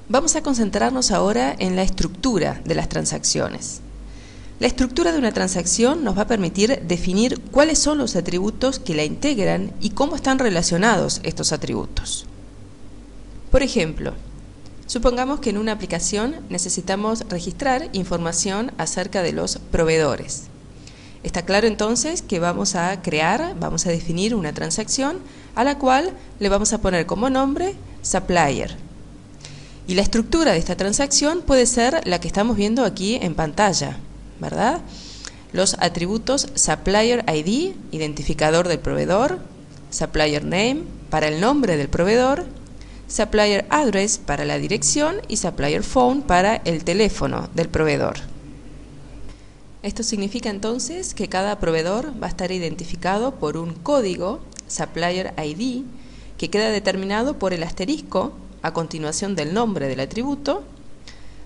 Vamos a concentrarnos ahora en la estructura de las transacciones. La estructura de una transacción nos va a permitir definir cuáles son los atributos que la integran y cómo están relacionados estos atributos. Por ejemplo, supongamos que en una aplicación necesitamos registrar información acerca de los proveedores. Está claro entonces que vamos a definir una transacción a la cual le vamos a poner como nombre supplier. Y la estructura de esta transacción puede ser la que estamos viendo aquí en pantalla, ¿verdad? Los atributos supplier ID, identificador del proveedor, supplier name, para el nombre del proveedor, supplier address, para la dirección, y supplier phone, para el teléfono del proveedor. Esto significa entonces que cada proveedor va a estar identificado por un código, supplier ID, que queda determinado por el asterisco a continuación del nombre del atributo.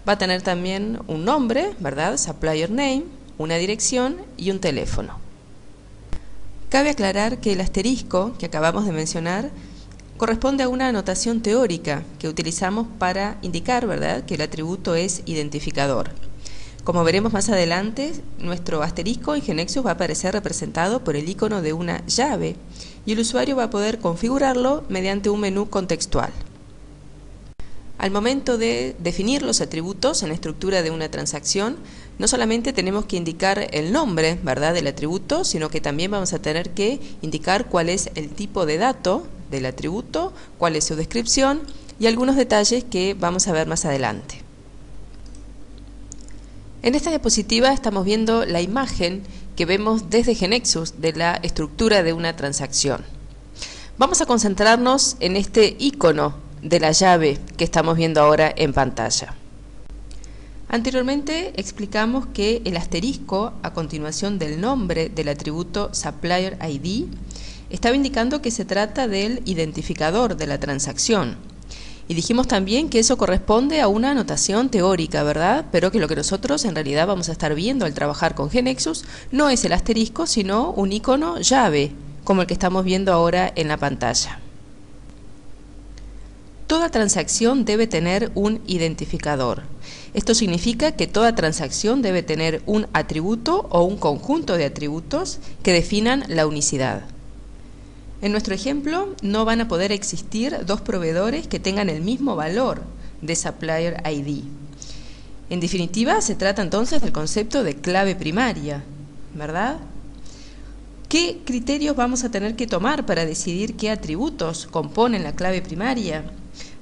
Va a tener también un nombre, ¿verdad? Supplier name, una dirección y un teléfono. Cabe aclarar que el asterisco que acabamos de mencionar corresponde a una anotación teórica que utilizamos para indicar, ¿verdad?, que el atributo es identificador. Como veremos más adelante, nuestro asterisco en GeneXus va a aparecer representado por el icono de una llave y el usuario va a poder configurarlo mediante un menú contextual. Al momento de definir los atributos en la estructura de una transacción, no solamente tenemos que indicar el nombre, ¿verdad?, del atributo, sino que también vamos a tener que indicar cuál es el tipo de dato del atributo, cuál es su descripción y algunos detalles que vamos a ver más adelante. En esta diapositiva estamos viendo la imagen que vemos desde GeneXus de la estructura de una transacción. Vamos a concentrarnos en este icono de la llave que estamos viendo ahora en pantalla. Anteriormente explicamos que el asterisco a continuación del nombre del atributo supplier ID estaba indicando que se trata del identificador de la transacción. Y dijimos también que eso corresponde a una anotación teórica, ¿verdad? Pero que lo que nosotros en realidad vamos a estar viendo al trabajar con GeneXus no es el asterisco, sino un icono llave, como el que estamos viendo ahora en la pantalla. Toda transacción debe tener un identificador. Esto significa que toda transacción debe tener un atributo o un conjunto de atributos que definan la unicidad. En nuestro ejemplo, no van a poder existir dos proveedores que tengan el mismo valor de supplier ID. En definitiva, se trata entonces del concepto de clave primaria, ¿verdad? ¿Qué criterios vamos a tener que tomar para decidir qué atributos componen la clave primaria?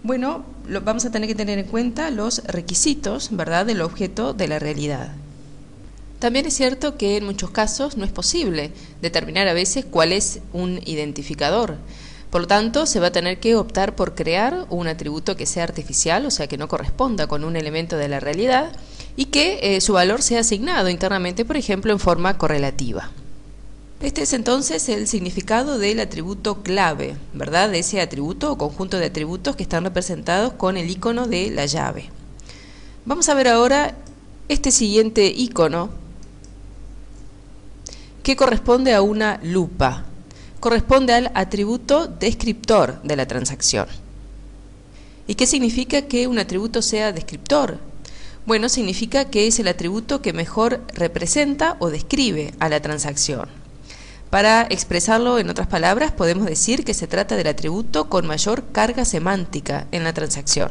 Bueno, vamos a tener que tener en cuenta los requisitos, ¿verdad?, del objeto de la realidad. También es cierto que en muchos casos no es posible determinar a veces cuál es un identificador. Por lo tanto, se va a tener que optar por crear un atributo que sea artificial, o sea, que no corresponda con un elemento de la realidad y que su valor sea asignado internamente, por ejemplo, en forma correlativa. Este es entonces el significado del atributo clave, ¿verdad?, de ese atributo o conjunto de atributos que están representados con el icono de la llave. Vamos a ver ahora este siguiente icono que corresponde a una lupa. Corresponde al atributo descriptor de la transacción. ¿Y qué significa que un atributo sea descriptor? Bueno, significa que es el atributo que mejor representa o describe a la transacción. Para expresarlo en otras palabras, podemos decir que se trata del atributo con mayor carga semántica en la transacción.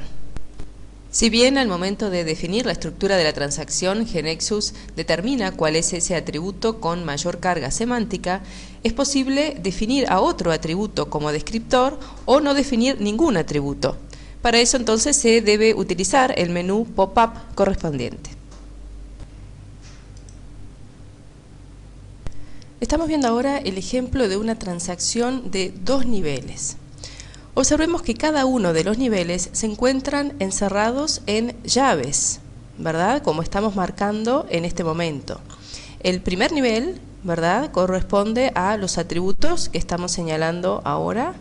Si bien al momento de definir la estructura de la transacción, GeneXus determina cuál es ese atributo con mayor carga semántica, es posible definir a otro atributo como descriptor o no definir ningún atributo. Para eso entonces se debe utilizar el menú pop-up correspondiente. Estamos viendo ahora el ejemplo de una transacción de dos niveles. Observemos que cada uno de los niveles se encuentran encerrados en llaves, ¿verdad?, como estamos marcando en este momento. El primer nivel, ¿verdad?, corresponde a los atributos que estamos señalando ahora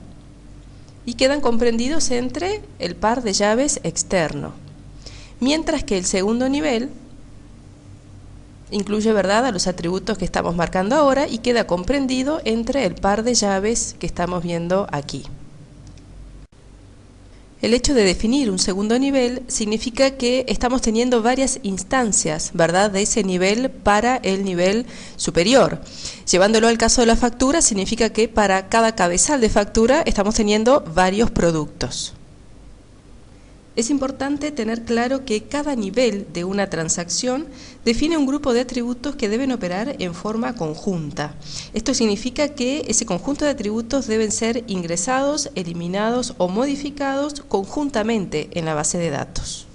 y quedan comprendidos entre el par de llaves externo. Mientras que el segundo nivel incluye, ¿verdad?, a los atributos que estamos marcando ahora y queda comprendido entre el par de llaves que estamos viendo aquí. El hecho de definir un segundo nivel significa que estamos teniendo varias instancias, ¿verdad?, de ese nivel para el nivel superior. Llevándolo al caso de la factura, significa que para cada cabezal de factura estamos teniendo varios productos. Es importante tener claro que cada nivel de una transacción define un grupo de atributos que deben operar en forma conjunta. Esto significa que ese conjunto de atributos deben ser ingresados, eliminados o modificados conjuntamente en la base de datos.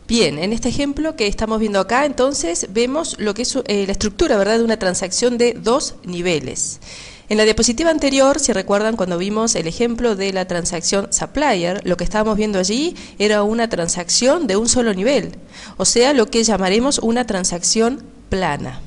Bien, en este ejemplo que estamos viendo acá, entonces, vemos lo que es la estructura, ¿verdad?, de una transacción de dos niveles. En la diapositiva anterior, si recuerdan, cuando vimos el ejemplo de la transacción supplier, lo que estábamos viendo allí era una transacción de un solo nivel, o sea, lo que llamaremos una transacción plana.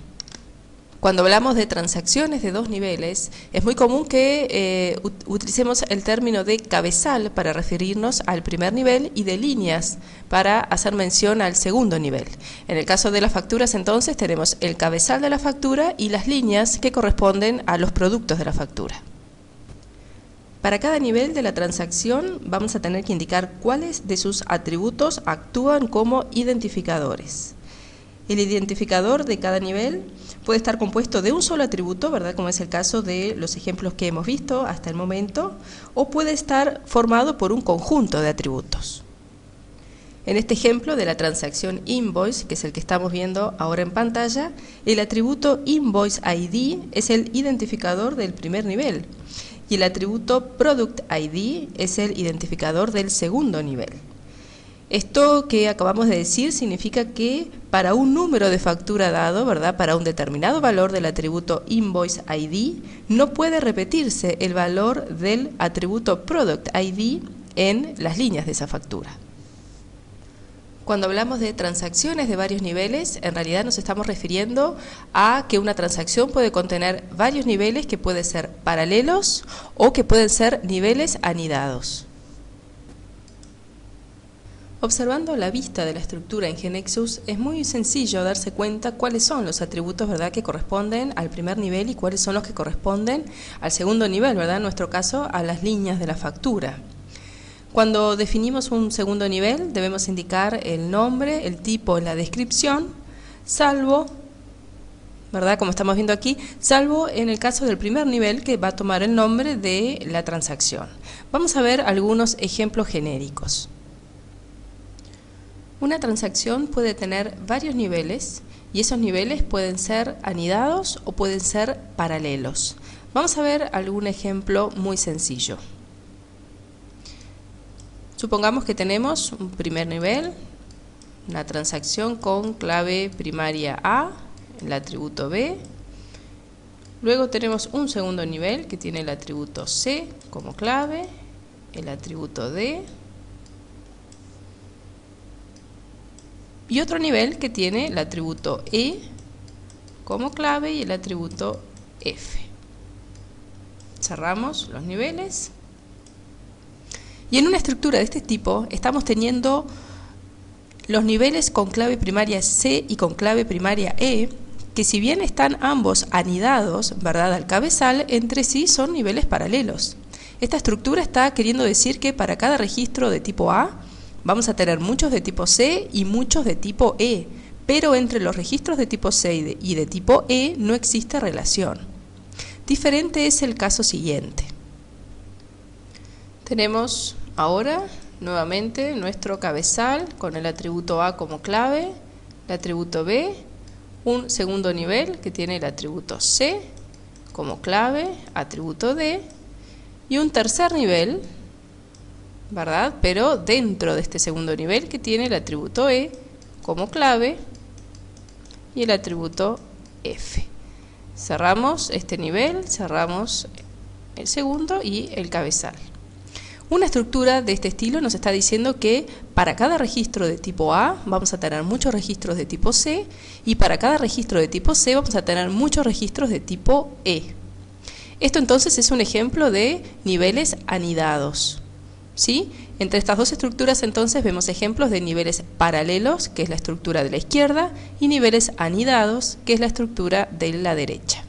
Cuando hablamos de transacciones de dos niveles, es muy común que utilicemos el término de cabezal para referirnos al primer nivel y de líneas para hacer mención al segundo nivel. En el caso de las facturas, entonces, tenemos el cabezal de la factura y las líneas que corresponden a los productos de la factura. Para cada nivel de la transacción vamos a tener que indicar cuáles de sus atributos actúan como identificadores. El identificador de cada nivel puede estar compuesto de un solo atributo, ¿verdad?, como es el caso de los ejemplos que hemos visto hasta el momento, o puede estar formado por un conjunto de atributos. En este ejemplo de la transacción invoice, que es el que estamos viendo ahora en pantalla, el atributo invoice ID es el identificador del primer nivel y el atributo product ID es el identificador del segundo nivel. Esto que acabamos de decir significa que para un número de factura dado, ¿verdad?, para un determinado valor del atributo invoice ID, no puede repetirse el valor del atributo product ID en las líneas de esa factura. Cuando hablamos de transacciones de varios niveles, en realidad nos estamos refiriendo a que una transacción puede contener varios niveles que pueden ser paralelos o que pueden ser niveles anidados. Observando la vista de la estructura en GeneXus, es muy sencillo darse cuenta cuáles son los atributos, ¿verdad?, que corresponden al primer nivel y cuáles son los que corresponden al segundo nivel, ¿verdad?, en nuestro caso a las líneas de la factura. Cuando definimos un segundo nivel debemos indicar el nombre, el tipo, la descripción, salvo, ¿verdad?, como estamos viendo aquí, salvo en el caso del primer nivel que va a tomar el nombre de la transacción. Vamos a ver algunos ejemplos genéricos. Una transacción puede tener varios niveles y esos niveles pueden ser anidados o pueden ser paralelos. Vamos a ver algún ejemplo muy sencillo. Supongamos que tenemos un primer nivel, una transacción con clave primaria A, el atributo B. Luego tenemos un segundo nivel que tiene el atributo C como clave, el atributo D. Y otro nivel que tiene el atributo E como clave y el atributo F. Cerramos los niveles. Y en una estructura de este tipo estamos teniendo los niveles con clave primaria C y con clave primaria E, que si bien están ambos anidados, ¿verdad?, al cabezal, entre sí son niveles paralelos. Esta estructura está queriendo decir que para cada registro de tipo A vamos a tener muchos de tipo C y muchos de tipo E, pero entre los registros de tipo C y de tipo E no existe relación. Diferente es el caso siguiente. Tenemos ahora nuevamente nuestro cabezal con el atributo A como clave, el atributo B, un segundo nivel que tiene el atributo C como clave, atributo D, y un tercer nivel, ¿verdad?, pero dentro de este segundo nivel que tiene el atributo E como clave y el atributo F. Cerramos este nivel, cerramos el segundo y el cabezal. Una estructura de este estilo nos está diciendo que para cada registro de tipo A vamos a tener muchos registros de tipo C y para cada registro de tipo C vamos a tener muchos registros de tipo E. Esto entonces es un ejemplo de niveles anidados, ¿sí? Entre estas dos estructuras entonces vemos ejemplos de niveles paralelos, que es la estructura de la izquierda, y niveles anidados, que es la estructura de la derecha.